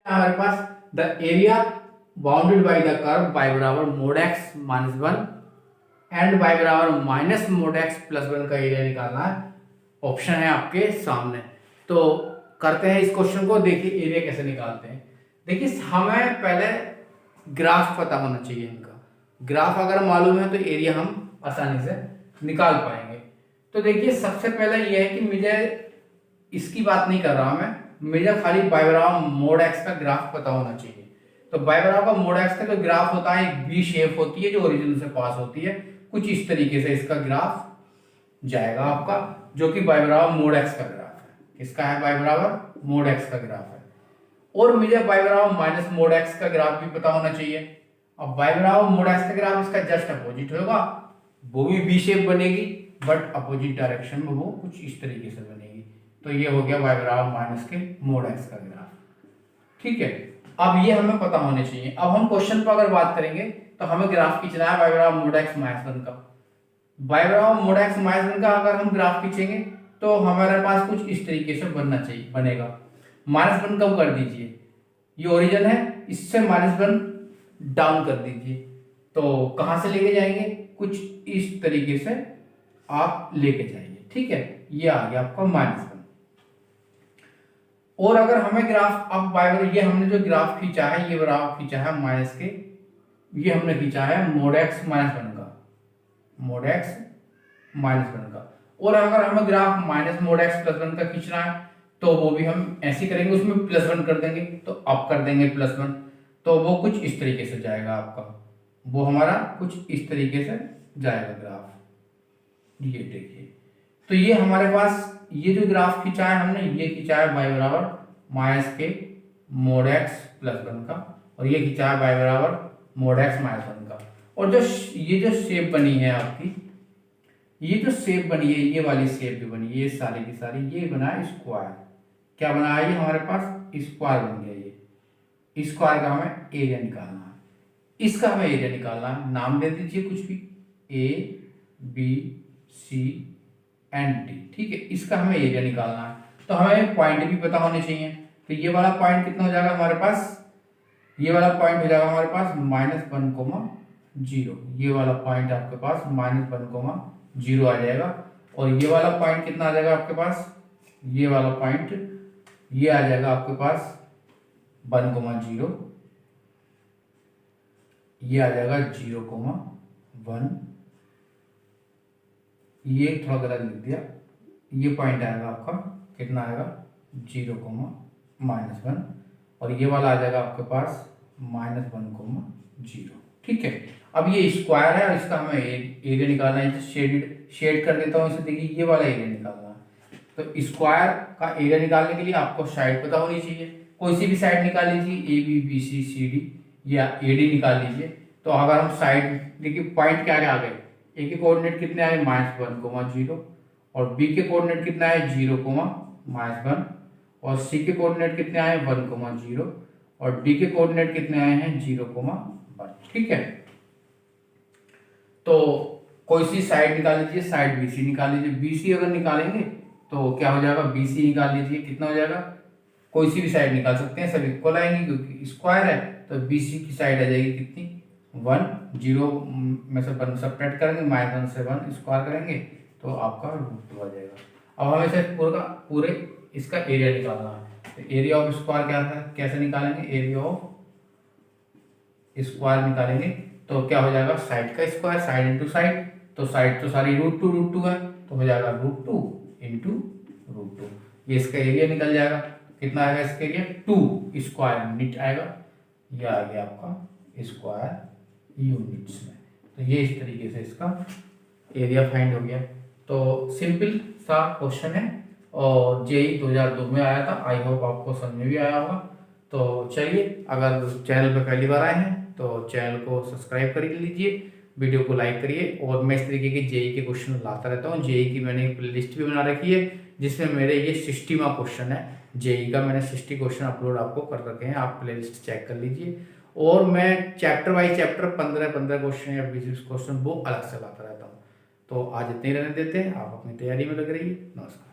हमारे पास the area bounded by the curve y बराबर mod x minus one and y बराबर minus mod x plus one का area निकालना है। ऑप्शन है आपके सामने। तो करते हैं इस क्वेश्चन को। देखिए एरिया कैसे निकालते हैं। देखिए हमें पहले ग्राफ पता होना चाहिए इनका। ग्राफ अगर मालूम है तो एरिया हम आसानी से निकाल पाएंगे। तो देखिए सबसे पहले यह है कि मुझे इसकी बात नहीं कर रहा मैं, मुझे खाली y बराबर मोड x का ग्राफ पता होना चाहिए। तो y बराबर मोड x का जो ग्राफ होता है एक वी शेप होती है जो ओरिजिन से पास होती है। कुछ इस तरीके से इसका ग्राफ जाएगा आपका, जो कि y बराबर मोड x का ग्राफ है। किसका है? y बराबर मोड x का ग्राफ है। और मुझे y बराबर माइनस मोड x का ग्राफ भी पता होना चाहिए। अब y बराबर मोड x का ग्राफ इसका जस्ट अपोजिट होगा, वो भी वी शेप बनेगी बट अपोजिट डायरेक्शन में वो कुछ इस तरीके से बनेगी। तो ये हो गया y बराबर माइनस के मोड x का ग्राफ। ठीक है, अब ये हमें पता होने चाहिए। अब हम क्वेश्चन पर अगर बात करेंगे तो हमें ग्राफ खींचना है y बराबर मोड x माइनस वन का। y बराबर मोड x माइनस वन का अगर हम ग्राफ खींचेंगे तो हमारे पास कुछ इस तरीके से बनना चाहिए, बनेगा। माइनस वन कम कर दीजिए, ये ओरिजिन है, इससे माइनस वन डाउन कर दीजिए। तो कहां से लेके जाएंगे? कुछ इस तरीके से आप लेके जाइए। ठीक है, ये आ गया आपका माइनस वन। और अगर हमें ग्राफ अब बाय ये हमने जो ग्राफ खींचा है ये ग्राफ खींचा है माइनस के, ये हमने खींचा है मोड एक्स माइनस वन का, मोड एक्स माइनस वन का। और अगर हमें graph minus mode x plus one का खींचना है तो वो भी हम ऐसे करेंगे, उसमें प्लस वन कर देंगे तो अप कर देंगे प्लस वन, तो वो कुछ इस तरीके से जाएगा आपका, वो हमारा कुछ इस तरीके से जाएगा ग्राफ। ये देखिए, तो ये हमारे पास ये जो ग्राफ खींचा है हमने, ये खींचा है y बराबर माइनस के मोड एक्स प्लस वन का, और ये खींचा है y बराबर मोड एक्स माइनस वन का। और जो ये जो शेप बनी है आपकी, ये जो शेप बनी है, ये वाली शेप जो बनी है, ये सारी की सारी ये बना है स्क्वायर। क्या बना है ये हमारे पास? स्क्वायर बन गया। ये स्क्वायर का हमें एरिया निकालना है, इसका हमें एरिया निकालना है। नाम दे दीजिए कुछ भी, A B C and D. ठीक है, इसका हमें एरिया निकालना है। तो हमें पॉइंट भी पता होने चाहिए। तो ये वाला पॉइंट कितना हो जाएगा हमारे पास? ये वाला पॉइंट हो जाएगा हमारे पास माइनस वन कोमा जीरो। ये वाला पॉइंट आपके पास माइनस वन कोमा जीरो आ जाएगा। और ये वाला पॉइंट कितना आ जाएगा आपके पास? ये वाला पॉइंट ये आ जाएगा आपके पास वन कोमा जीरो, ये आ जाएगा जीरो कोमा वन। ये थोड़ा गलत लिख दिया, ये पॉइंट आएगा आपका कितना आएगा? Zero comma minus one. और ये वाला आ जाएगा आपके पास माइनस वन कोमा जीरो। ठीक है, अब ये स्क्वायर है और इसका हमें एरिया निकालना है। शेड कर देता हूँ इसे, देखिए ये वाला एरिया निकालना है। तो स्क्वायर का एरिया निकालने के लिए आपको साइड पता होनी चाहिए। कोई सी भी साइड निकाल लीजिए, A B B C C D या ए डी निकाल लीजिए। तो अगर हम साइड, देखिए पॉइंट क्या आ गए, ए के कोऑर्डिनेट कितने आए? Minus one comma zero. और बी के कोऑर्डिनेट कितना है? Zero comma minus one. और सी के कोऑर्डिनेट कितने आए? One comma zero. और डी के कोऑर्डिनेट कितने आए हैं? Zero comma one. ठीक है, तो कोई सी साइड निकाल लीजिए, साइड बी सी निकाल लीजिए। बी सी अगर निकालेंगे तो क्या हो जाएगा? बी सी निकाल लीजिए, कितना हो जाएगा? कोई सी भी साइड निकाल सकते हैं, सब इक्वल आएंगी क्योंकि स्क्वायर है। तो बी सी की साइड आ जाएगी कितनी? वन। जीरो में से वन सब्ट्रैक्ट करेंगे, माइनस वन से वन स्क्वायर करेंगे तो आपका रूट टू आ जाएगा। अब हमें इसे पूरे इसका एरिया निकालना है। तो एरिया ऑफ स्क्वायर क्या है, कैसे निकालेंगे? एरिया ऑफ स्क्वायर निकालेंगे तो क्या हो जाएगा? साइड का स्क्वायर, साइड इंटू साइड। तो साइड तो सारी रूट टू है, तो हो जाएगा root two into root two. ये इसका एरिया निकल जाएगा। कितना आएगा इसका एरिया? टू स्क्वायर यूनिट आएगा। यह आ गया आपका स्क्वायर यूनिट्स में। तो ये इस तरीके से इसका एरिया फाइंड हो गया। तो सिंपल सा क्वेश्चन है और जेई 2002 में आया था। आई होप आपको समझ में भी आया होगा। तो चलिए, अगर चैनल पर पहली बार आए हैं तो चैनल को सब्सक्राइब कर लीजिए, वीडियो को लाइक करिए। और मैं इस तरीके के जेई के क्वेश्चन लाता रहता हूँ। जेई की मैंने एक लिस्ट भी बना रखी है जिसमें मेरे ये 60वां क्वेश्चन है जेई का। मैंने 60 क्वेश्चन अपलोड आपको कर रखे हैं, आप प्लेलिस्ट चेक कर लीजिए। और मैं चैप्टर वाइज चैप्टर 15 क्वेश्चन या 20 क्वेश्चन वो अलग से लाता रहता हूँ। तो आज इतने ही रहने देते हैं, आप अपनी तैयारी में लग रही है। नमस्कार।